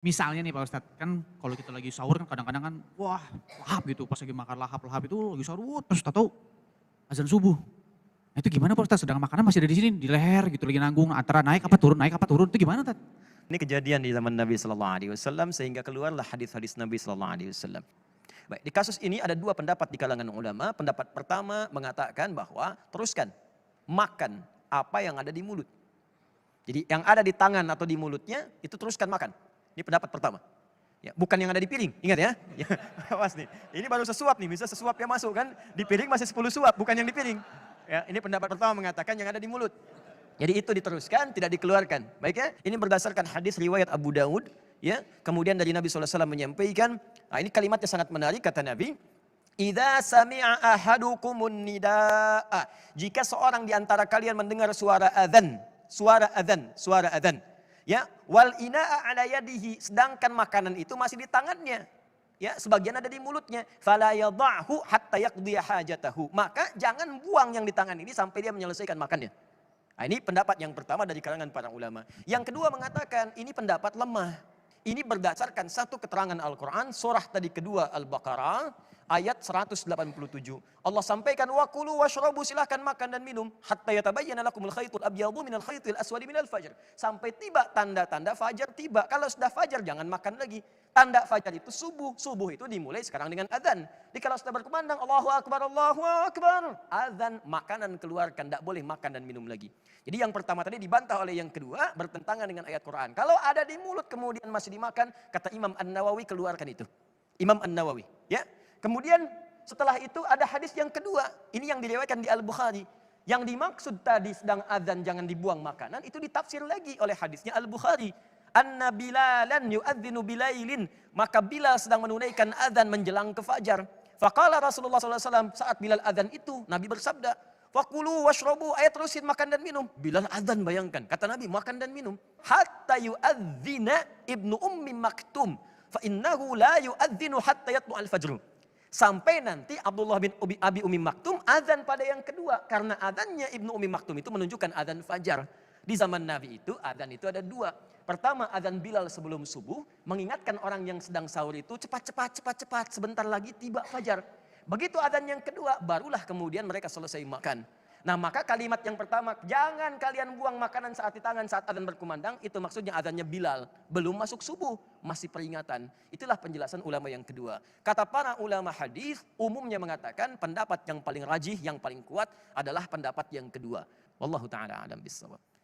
Misalnya nih Pak Ustadz, kan kalau kita lagi sahur kan kadang-kadang kan, wah lahap gitu, pas lagi makan lahap-lahap itu lagi sahur, terus tahu azan subuh. Nah itu gimana Pak Ustadz, sedang makanan masih ada di sini, di leher gitu, lagi nanggung antara naik apa turun, itu gimana Ustadz? Ini kejadian di zaman Nabi Sallallahu Alaihi Wasallam sehingga keluarlah hadis-hadis Nabi Sallallahu Alaihi Wasallam. Baik, di kasus ini ada dua pendapat di kalangan ulama. Pendapat pertama mengatakan bahwa teruskan makan apa yang ada di mulut. Jadi yang ada di tangan atau di mulutnya itu teruskan makan. Ini pendapat pertama. Ya, bukan yang ada di piring, ingat ya. Ya, awas nih. Ini baru sesuap nih, bisa sesuap yang masuk kan. Di piring masih 10 suap, bukan yang di piring. Ya, ini pendapat pertama mengatakan yang ada di mulut. Jadi itu diteruskan, tidak dikeluarkan. Baik ya, ini berdasarkan hadis riwayat Abu Daud. Ya, kemudian dari Nabi SAW menyampaikan, nah ini kalimatnya sangat menarik kata Nabi. Idza sami'a ahadukumun nidaa. Jika seorang di antara kalian mendengar suara adzan, suara adzan. Ya, wal ina'a ala yadihi, sedangkan makanan itu masih di tangannya. Ya, sebagian ada di mulutnya. Fala yadha'hu hatta yaqdiya hajatahu. Maka jangan buang yang di tangan ini sampai dia menyelesaikan makannya. Nah, ini pendapat yang pertama dari kalangan para ulama. Yang kedua mengatakan ini pendapat lemah. Ini berdasarkan satu keterangan Al-Quran, surah tadi kedua Al-Baqarah, ayat 187. Allah sampaikan, wa kulu washrabu, silahkan makan dan minum, hatta yatabayyana lakumul khaytul abyadu minal khaytil aswadi minal fajr. Sampai tiba tanda-tanda fajar tiba. Kalau sudah fajar jangan makan lagi. Tanda fajar itu subuh. Subuh itu dimulai sekarang dengan adzan. Jadi kalau sudah berkumandang, Allahu Akbar, Allahu Akbar. Adzan, makanan keluarkan, tidak boleh makan dan minum lagi. Jadi yang pertama tadi dibantah oleh yang kedua, bertentangan dengan ayat Quran. Kalau ada di mulut kemudian masih dimakan, kata Imam An-Nawawi keluarkan itu. Imam An-Nawawi. Ya. Kemudian setelah itu ada hadis yang kedua. Ini yang diriwayatkan di Al-Bukhari. Yang dimaksud tadi sedang adzan jangan dibuang makanan, itu ditafsir lagi oleh hadisnya Al-Bukhari. Anna bilalan yu'adzinu bilailin. Maka Bilal sedang menunaikan adzan menjelang ke fajar. Faqala Rasulullah SAW, saat Bilal adzan itu, Nabi bersabda, fakulu washrabu, ayat terusin makan dan minum. Bilal adzan, bayangkan. Kata Nabi, makan dan minum. Hatta yu'adzina ibnu ummi maktum. Fa innahu la yu'adzinu hatta yatlu al-fajru. Sampai nanti Abdullah bin Abi Umi Maktum adzan pada yang kedua. Karena adzannya Ibnu Umi Maktum itu menunjukkan adzan fajar. Di zaman Nabi itu adzan itu ada dua. Pertama adzan Bilal sebelum subuh. Mengingatkan orang yang sedang sahur itu cepat. Sebentar lagi tiba fajar. Begitu adzan yang kedua barulah kemudian mereka selesai makan. Nah maka kalimat yang pertama, jangan kalian buang makanan saat di tangan saat adzan berkumandang, itu maksudnya adzannya Bilal. Belum masuk subuh, masih peringatan. Itulah penjelasan ulama yang kedua. Kata para ulama hadis, umumnya mengatakan pendapat yang paling rajih, yang paling kuat adalah pendapat yang kedua. Wallahu ta'ala alam bissawab.